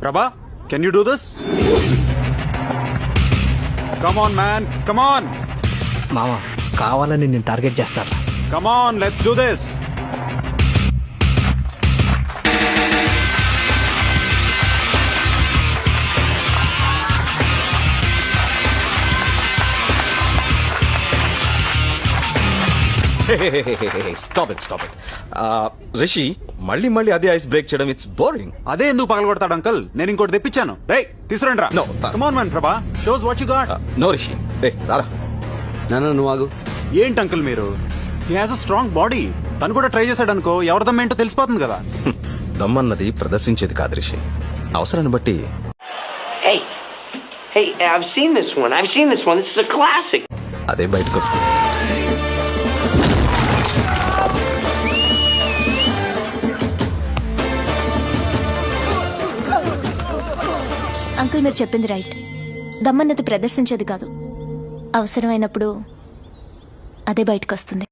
ప్రభా, can you do this? Come on man, come on. మామ కావాలని నేను టార్గెట్ చేస్తాను. Come on, let's do this. Stop it. Rishi మళ్ళీ అదే ఐస్ బ్రేక్ చేయడం ఇట్స్ బోరింగ్. అదే ఎందుకు పగలగొడతాడు అంకల్? నేను ఇంకోటి తెప్పించాను. రేయ్ తీసుకురండి రా. No. Come on man Prabha, shows what you got. No Rishi, రే రారా. నాన్న నువ్వు ఆగు. ఏంటి అంకుల్ మీరు? He has a strong body. తను కూడా ట్రై చేశాడు అనుకో, ఎవరిదమ్మ ఏంటో తెలిసిపోతుంది కదా. దమ్మన్నది ప్రదర్శించేది కాదు రిషి, అవసరాన్ని బట్టి. Hey, I've seen this one. This is a classic. అదే బయటకు వస్తుంది. అంకుల్ మీరు చెప్పింది రైట్. దమ్మన్నది ప్రదర్శించేది కాదు, అవసరమైనప్పుడు అదే బయటకు వస్తుంది.